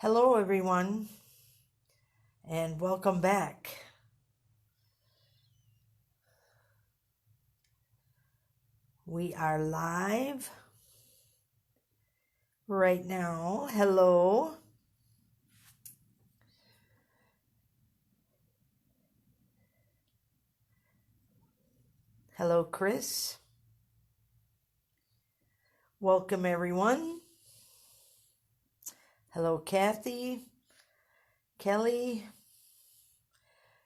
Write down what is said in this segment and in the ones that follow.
Hello, everyone, and welcome back. We are live right now. Hello. Hello, Chris. Welcome, everyone. Hello, Kathy, Kelly.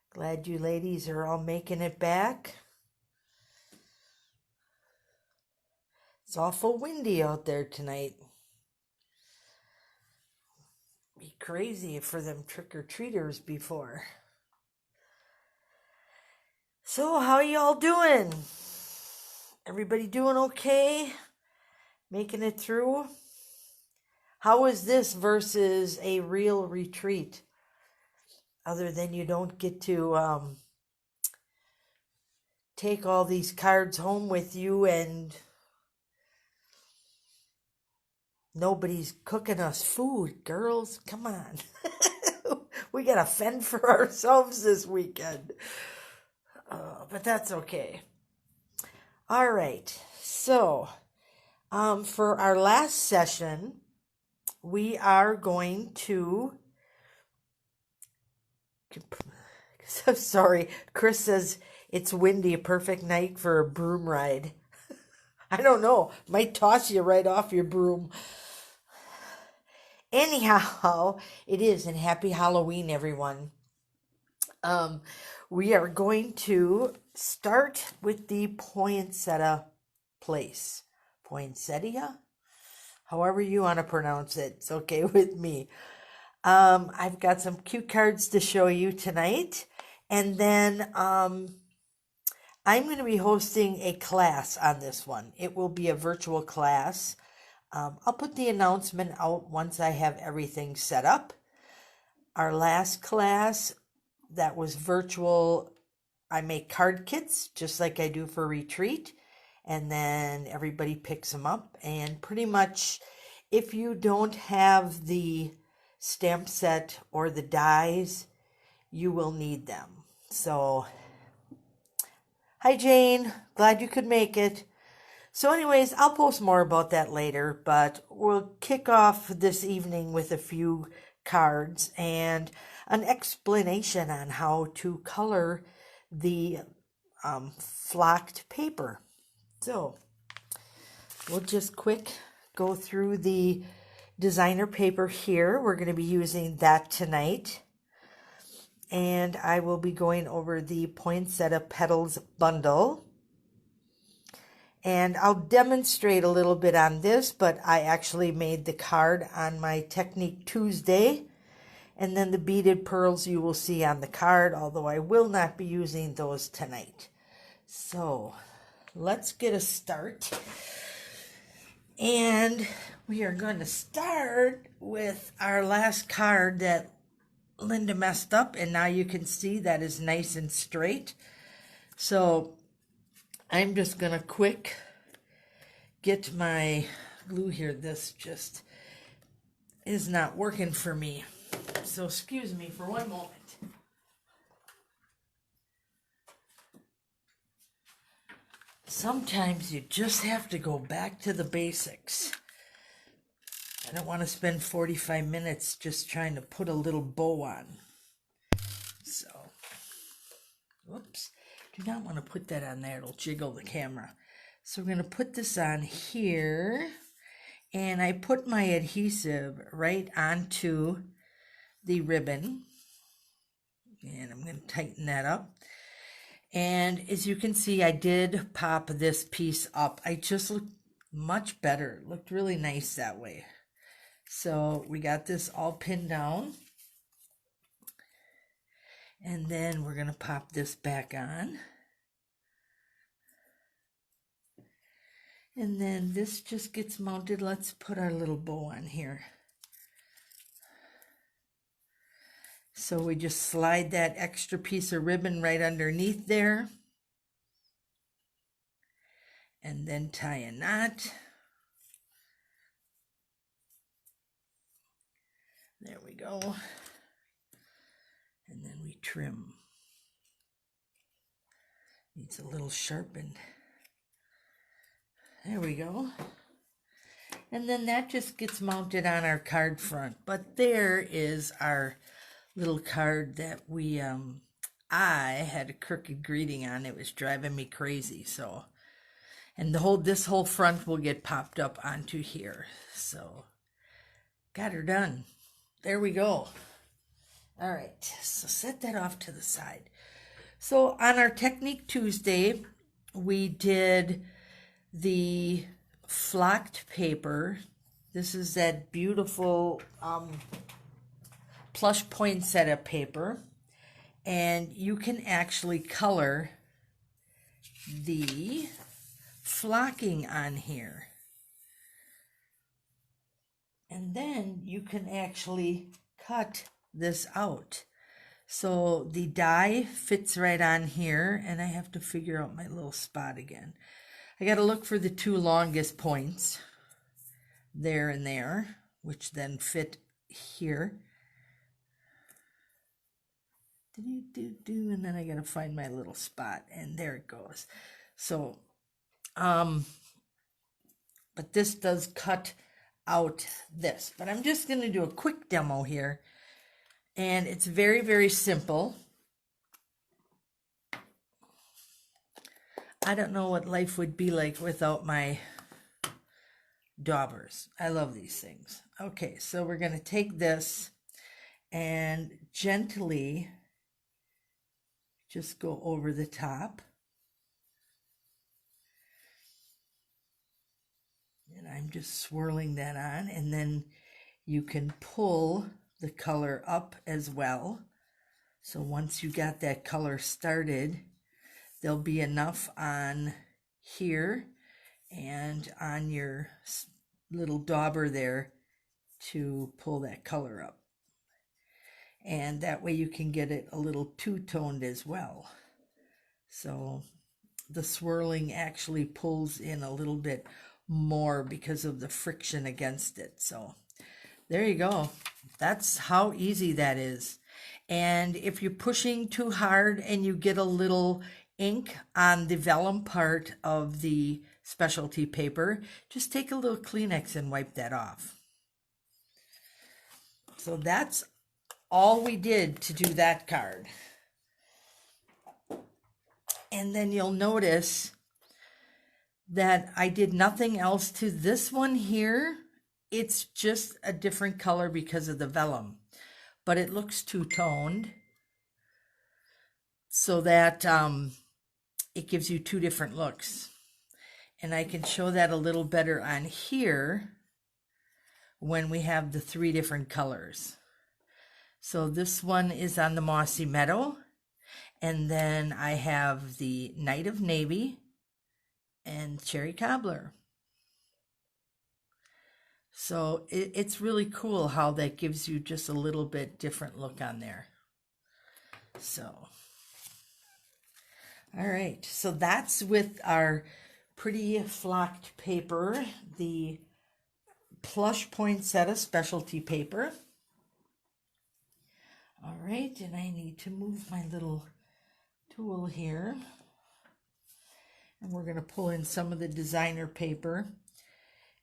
Glad you ladies are all making it back. It's awful windy out there tonight. Be crazy for them trick-or-treaters before. So, how y'all doing? Everybody doing okay? Making it through? How is this versus a real retreat? Other than you don't get to take all these cards home with you and nobody's cooking us food, girls. Come on. We got to fend for ourselves this weekend. But that's okay. All right. So, for our last session, we are going to... I'm sorry. Chris says it's windy, a perfect night for a broom ride. I don't know. Might toss you right off your broom. Anyhow, it is, and happy Halloween, everyone. We are going to start with the Poinsettia Place. Poinsettia? However you want to pronounce it, it's okay with me. I've got some cute cards to show you tonight. And then I'm going to be hosting a class on this one. It will be a virtual class. I'll put the announcement out once I have everything set up. Our last class that was virtual, I make card kits just like I do for retreat. And then everybody picks them up. And pretty much if you don't have the stamp set or the dies, you will need them. So, hi Jane, glad you could make it. So anyways, I'll post more about that later, but we'll kick off this evening with a few cards and an explanation on how to color the flocked paper. So we'll just quick go through the designer paper here. We're going to be using that tonight. And I will be going over the Poinsettia Petals bundle. And I'll demonstrate a little bit on this, but I actually made the card on my Technique Tuesday. And then the beaded pearls you will see on the card, although I will not be using those tonight. So let's get a start. And we are going to start with our last card that Linda messed up, and now you can see that is nice and straight. So I'm just going to quick get my glue here. This just is not working for me. So excuse me for one moment. Sometimes you just have to go back to the basics. I don't want to spend 45 minutes just trying to put a little bow on. So, whoops. Do not want to put that on there. It'll jiggle the camera. So we're going to put this on here. And I put my adhesive right onto the ribbon. And I'm going to tighten that up. And as you can see, I did pop this piece up. I just looked much better. It looked really nice that way. So we got this all pinned down. And then we're going to pop this back on. And then this just gets mounted. Let's put our little bow on here. So we just slide that extra piece of ribbon right underneath there. And then tie a knot. There we go. And then we trim. Needs a little sharpened. There we go. And then that just gets mounted on our card front. But there is our little card that we, I had a crooked greeting on. It was driving me crazy. So, and this whole front will get popped up onto here. So, got her done. There we go. All right, so set that off to the side. So on our Technique Tuesday, we did the flocked paper. This is that beautiful plush poinsettia paper. And you can actually color the flocking on here. And then you can actually cut this out. So the die fits right on here, and I have to figure out my little spot again. I got to look for the two longest points, there and there, which then fit here. And then I got to find my little spot, and there it goes. So, but this does cut out this. But I'm just going to do a quick demo here. And it's very, very simple. I don't know what life would be like without my daubers. I love these things. Okay, so we're going to take this and gently just go over the top. And I'm just swirling that on, and then you can pull the color up as well. So once you got that color started, there'll be enough on here and on your little dauber there to pull that color up. And that way you can get it a little two-toned as well. So the swirling actually pulls in a little bit more because of the friction against it. So there you go. That's how easy that is. And if you're pushing too hard and you get a little ink on the vellum part of the specialty paper, just take a little Kleenex and wipe that off. So that's all we did to do that card. And then you'll notice that I did nothing else to this one here. It's just a different color because of the vellum, but it looks two-toned so that it gives you two different looks. And I can show that a little better on here when we have the three different colors. So this one is on the Mossy Meadow, and then I have the Night of Navy and Cherry Cobbler. So it's really cool how that gives you just a little bit different look on there. So, all right, so that's with our pretty flocked paper, the plush poinsettia specialty paper. All right, and I need to move my little tool here. And we're going to pull in some of the designer paper.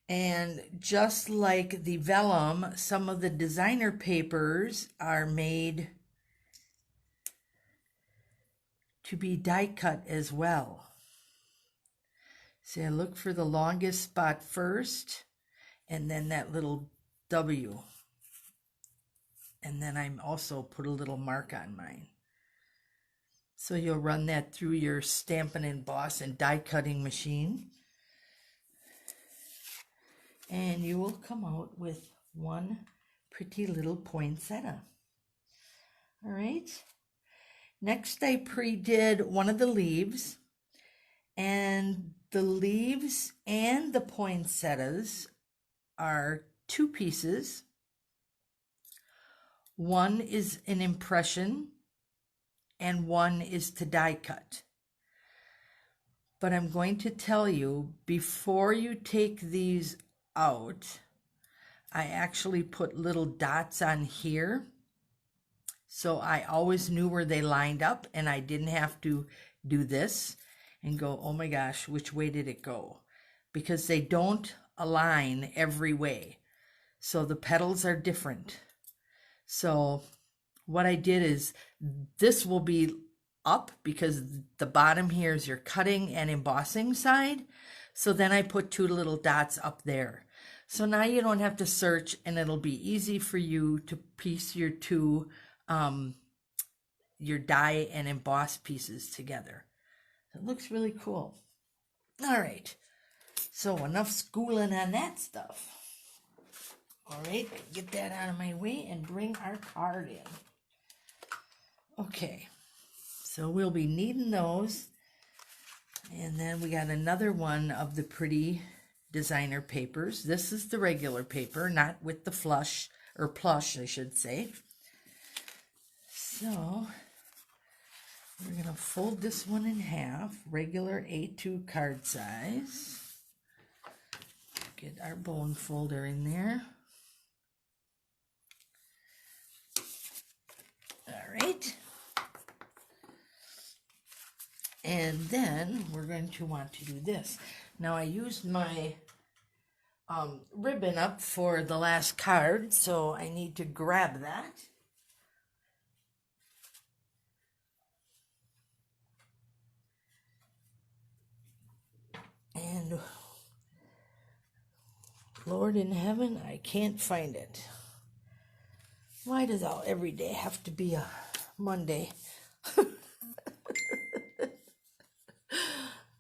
And just like the vellum, some of the designer papers are made to be die cut as well. See, I look for the longest spot first, and then that little W. And then I'm also put a little mark on mine. So you'll run that through your Stampin' and Emboss and die cutting machine. And you will come out with one pretty little poinsettia. All right. Next, I pre-did one of the leaves. And the leaves and the poinsettias are two pieces. One is an impression and one is to die cut. But I'm going to tell you, before you take these out, I actually put little dots on here, so I always knew where they lined up, and I didn't have to do this and go, oh my gosh, which way did it go? Because they don't align every way. So the petals are different. So what I did is, this will be up because the bottom here is your cutting and embossing side. So then I put 2 little dots up there. So now you don't have to search, and it'll be easy for you to piece your 2 your die and emboss pieces together. It looks really cool. All right, so enough schooling on that stuff. All right, get that out of my way and bring our card in. Okay, so we'll be needing those. And then we got another one of the pretty designer papers. This is the regular paper, not with the plush, I should say. So we're going to fold this one in half, regular A2 card size. Get our bone folder in there. All right. And then we're going to want to do this. Now I used my ribbon up for the last card, so I need to grab that. And Lord in heaven, I can't find it. Why does every day have to be a Monday?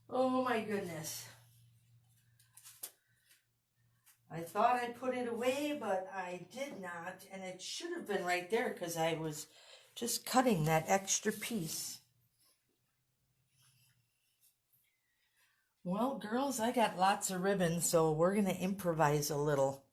Oh my goodness. I thought I put it away, but I did not, and it should have been right there because I was just cutting that extra piece. Well, girls, I got lots of ribbon, so we're going to improvise a little.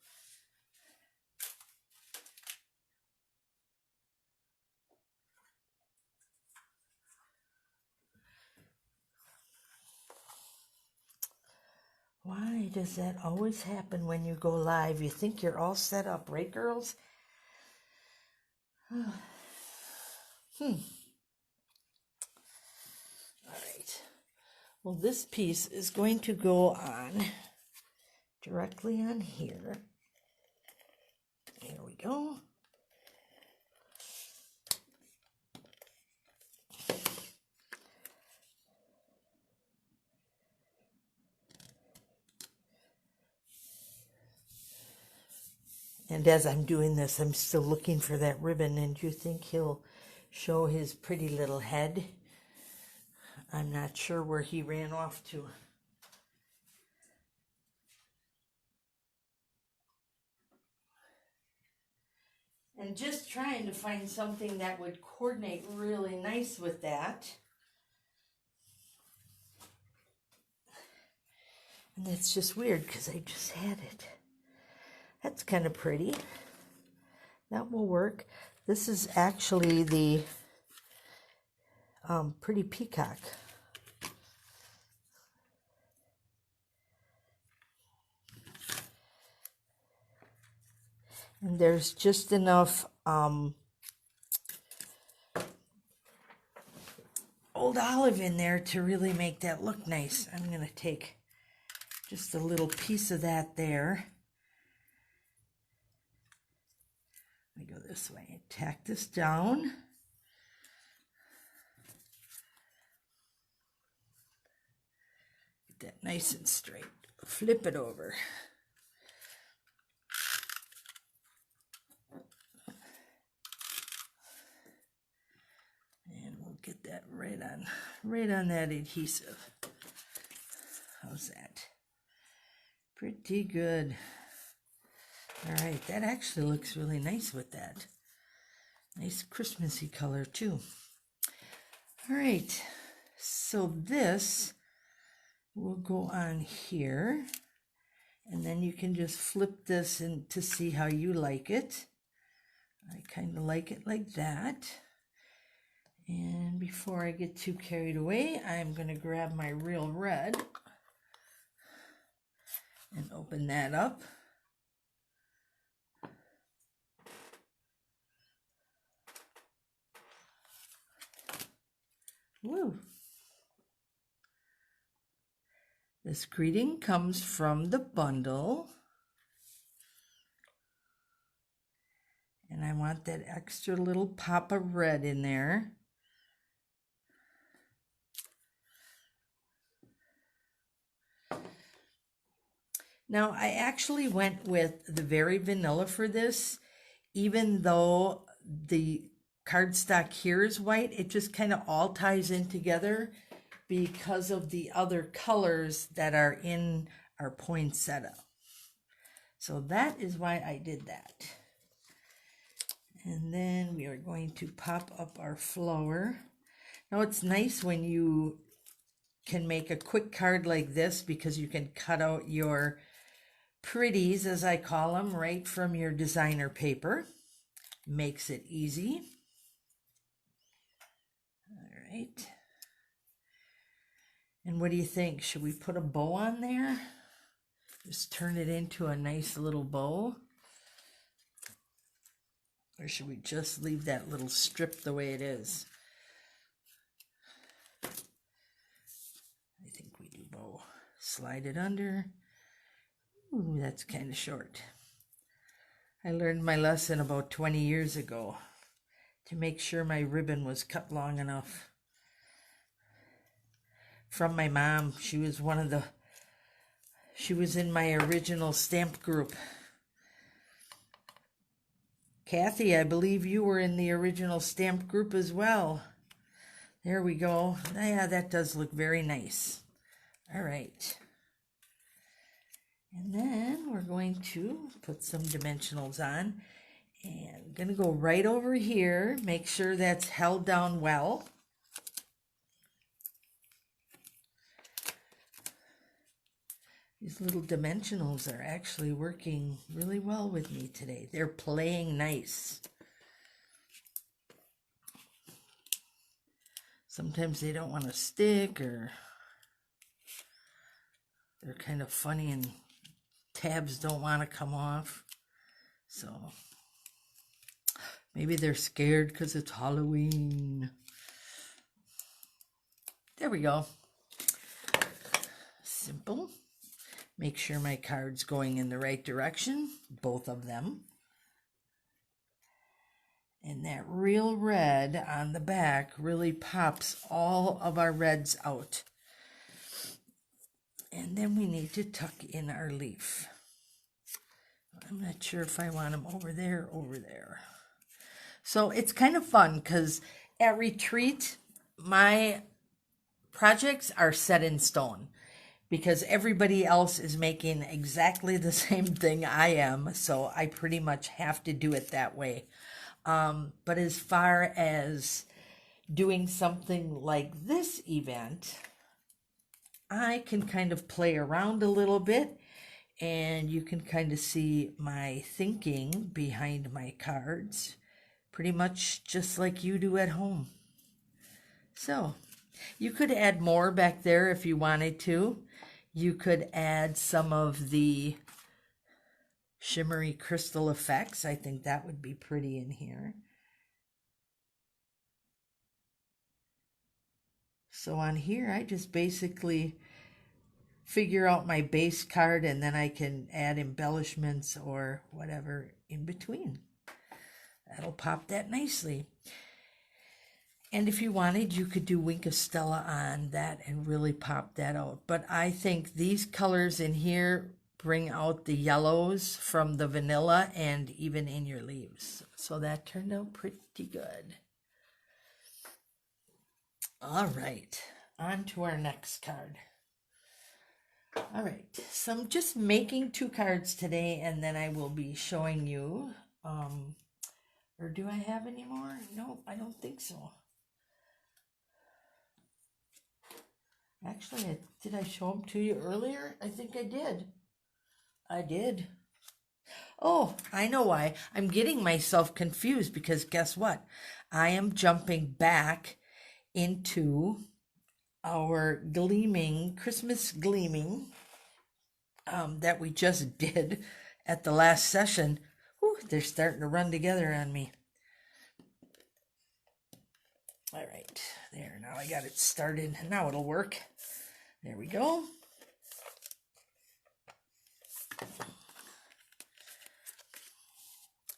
Why does that always happen when you go live? You think you're all set up, right, girls? All right. Well, this piece is going to go on directly on here. There we go. And as I'm doing this, I'm still looking for that ribbon. And do you think he'll show his pretty little head? I'm not sure where he ran off to. And just trying to find something that would coordinate really nice with that. And that's just weird because I just had it. That's kind of pretty. That will work. This is actually the pretty peacock. And there's just enough old olive in there to really make that look nice. I'm going to take just a little piece of that there. Let me go this way. Tack this down. Get that nice and straight. Flip it over. And we'll get that right on that adhesive. How's that? Pretty good. All right, that actually looks really nice with that. Nice Christmassy color too. All right, so this will go on here, and then you can just flip this in to see how you like it. I kind of like it like that. And before I get too carried away, I'm going to grab my real red and open that up. Woo. This greeting comes from the bundle. And I want that extra little pop of red in there. Now, I actually went with the very vanilla for this, even though the cardstock here is white. It just kind of all ties in together because of the other colors that are in our poinsettia. So that is why I did that. And then we are going to pop up our flower. Now, it's nice when you can make a quick card like this because you can cut out your pretties, as I call them, right from your designer paper. Makes it easy. All right. And what do you think? Should we put a bow on there? Just turn it into a nice little bow? Or should we just leave that little strip the way it is? I think we do bow. Slide it under. Ooh, that's kind of short. I learned my lesson about 20 years ago to make sure my ribbon was cut long enough. From my mom. She was in my original stamp group. Kathy, I believe you were in the original stamp group as well. There we go. Yeah, that does look very nice. All right. And then we're going to put some dimensionals on. And I'm going to go right over here. Make sure that's held down well. These little dimensionals are actually working really well with me today. They're playing nice. Sometimes they don't want to stick, or they're kind of funny and tabs don't want to come off. So maybe they're scared because it's Halloween. There we go. Simple. Make sure my card's going in the right direction, both of them. And that real red on the back really pops all of our reds out. And then we need to tuck in our leaf. I'm not sure if I want them over there, over there. So it's kind of fun because at retreat, my projects are set in stone because everybody else is making exactly the same thing I am. So I pretty much have to do it that way. But as far as doing something like this event, I can kind of play around a little bit, and you can kind of see my thinking behind my cards, pretty much just like you do at home. So you could add more back there if you wanted to. You could add some of the shimmery crystal effects. I think that would be pretty in here. So on here, I just basically figure out my base card, and then I can add embellishments or whatever in between. That'll pop that nicely. And if you wanted, you could do Wink of Stella on that and really pop that out. But I think these colors in here bring out the yellows from the vanilla and even in your leaves. So that turned out pretty good. All right, on to our next card. All right, so I'm just making 2 cards today, and then I will be showing you, or do I have any more? No, I don't think so. Actually, did I show them to you earlier? I think I did. I did. Oh, I know why. I'm getting myself confused because guess what? I am jumping back into our gleaming, Christmas gleaming that we just did at the last session. Whew, they're starting to run together on me. All right, There, now I got it started. Now it'll work. There we go.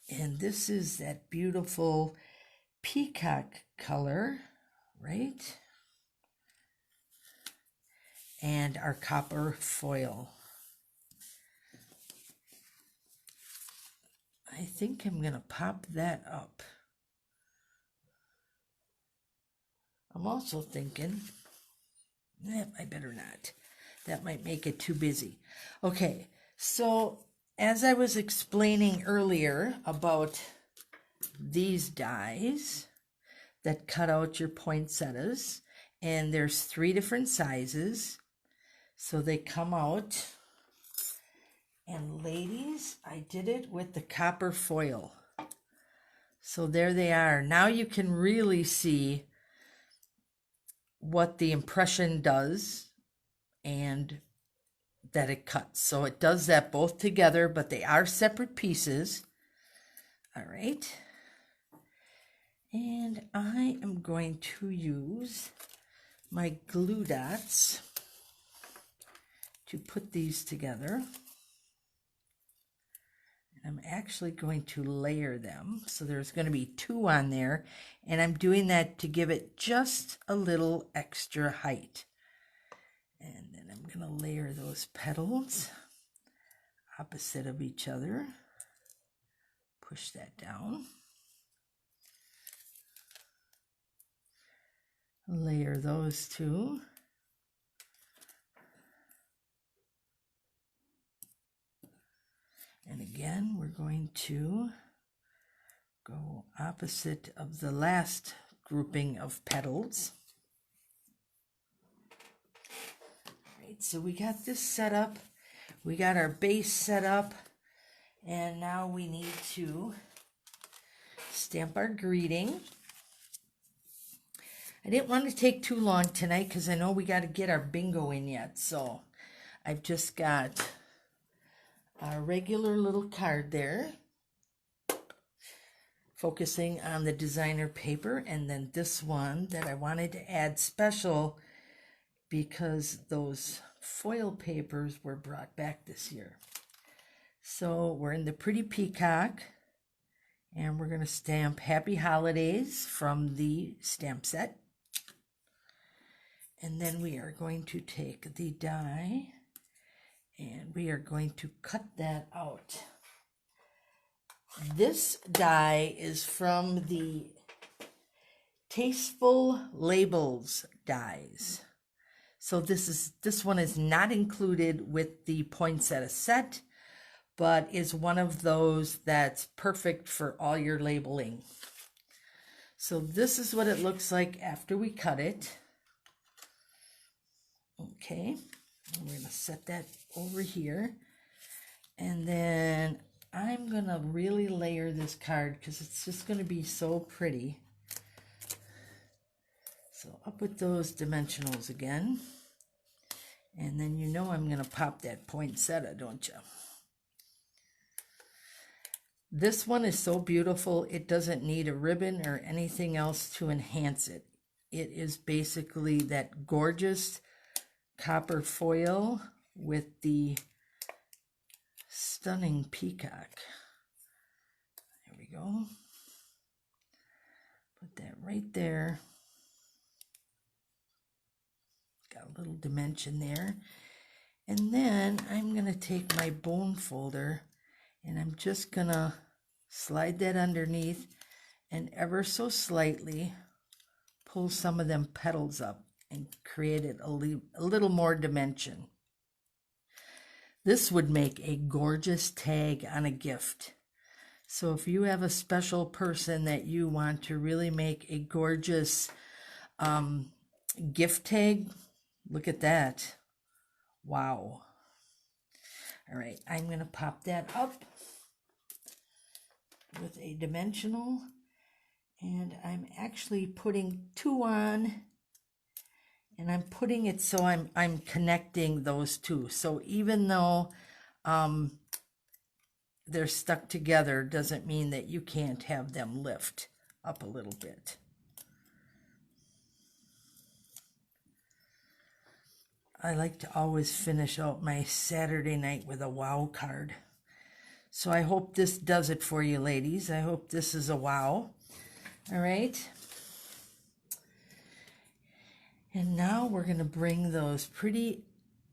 And this is that beautiful peacock color, right? And our copper foil. I think I'm going to pop that up. I'm also thinking, I better not. That might make it too busy. Okay, so as I was explaining earlier about these dies that cut out your poinsettias, and there's 3 different sizes, so they come out. And ladies, I did it with the copper foil. So there they are. Now you can really see what the impression does and that it cuts. So it does that both together, but they are separate pieces. All right. And I am going to use my glue dots to put these together. I'm actually going to layer them. So there's going to be 2 on there, and I'm doing that to give it just a little extra height. And then I'm going to layer those petals opposite of each other. Push that down. Layer those 2. And again, we're going to go opposite of the last grouping of petals. All right, so we got this set up. We got our base set up. And now we need to stamp our greeting. I didn't want to take too long tonight because I know we got to get our bingo in yet. So I've just got a regular little card there, focusing on the designer paper, and then this one that I wanted to add special because those foil papers were brought back this year. So we're in the Pretty Peacock, and we're going to stamp Happy Holidays from the stamp set. And then we are going to take the die and we are going to cut that out. This die is from the Tasteful Labels dies. So this one is not included with the poinsettia set, but is one of those that's perfect for all your labeling. So this is what it looks like after we cut it. Okay, and we're going to set that over here. And then I'm going to really layer this card because it's just going to be so pretty. So up with those dimensionals again. And then you know I'm going to pop that poinsettia, don't you? This one is so beautiful, it doesn't need a ribbon or anything else to enhance it. It is basically that gorgeous copper foil with the stunning peacock. There we go. Put that right there. Got a little dimension there. And then I'm going to take my bone folder and I'm just going to slide that underneath and ever so slightly pull some of them petals up and create it a little more dimension. This would make a gorgeous tag on a gift. So if you have a special person that you want to really make a gorgeous gift tag, look at that. Wow. All right, I'm going to pop that up with a dimensional, and I'm actually putting 2 on, and I'm putting it so I'm connecting those 2. So even though they're stuck together, doesn't mean that you can't have them lift up a little bit. I like to always finish out my Saturday night with a wow card. So I hope this does it for you, ladies. I hope this is a wow. All right. And now we're going to bring those pretty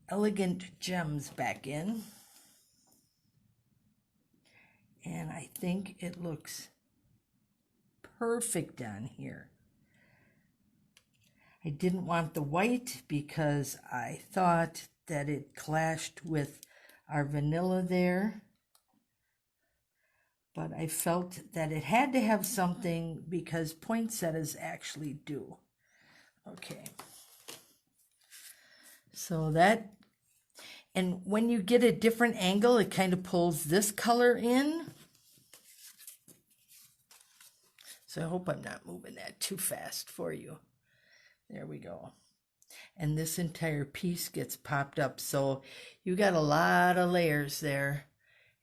elegant gems back in. And I think it looks perfect on here. I didn't want the white because I thought that it clashed with our vanilla there. But I felt that it had to have something because poinsettias actually do. Okay. So that, and when you get a different angle, it kind of pulls this color in. So I hope I'm not moving that too fast for you. There we go. And this entire piece gets popped up. So you got a lot of layers there.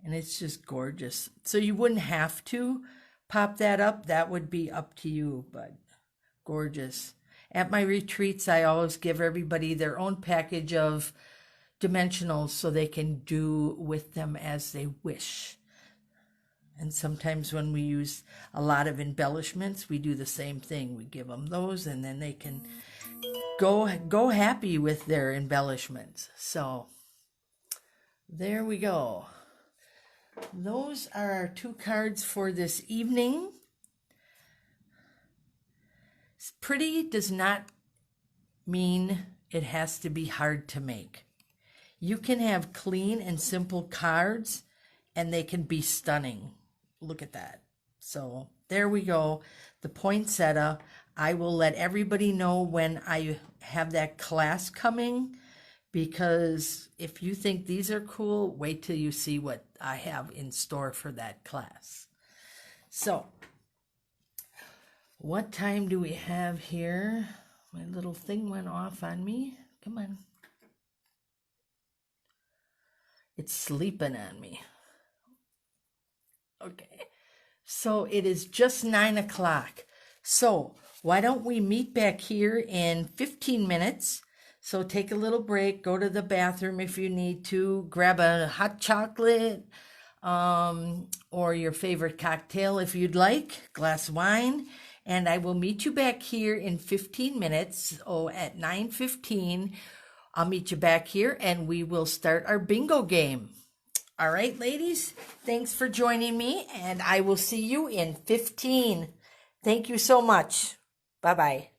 And it's just gorgeous. So you wouldn't have to pop that up. That would be up to you, but gorgeous. At my retreats, I always give everybody their own package of dimensionals so they can do with them as they wish. And sometimes when we use a lot of embellishments, we do the same thing. We give them those, and then they can go happy with their embellishments. So there we go. Those are our 2 cards for this evening. Pretty does not mean it has to be hard to make. You can have clean and simple cards, and they can be stunning. Look at that. So there we go. The poinsettia. I will let everybody know when I have that class coming, because if you think these are cool, wait till you see what I have in store for that class. So, what time do we have here? My little thing went off on me. Come on. It's sleeping on me. Okay. So, it is just 9 o'clock. So, why don't we meet back here in 15 minutes? So take a little break, go to the bathroom if you need to, grab a hot chocolate or your favorite cocktail if you'd like, glass of wine, and I will meet you back here in 15 minutes. At 9:15, I'll meet you back here and we will start our bingo game. All right, ladies, thanks for joining me, and I will see you in 15. Thank you so much. Bye-bye.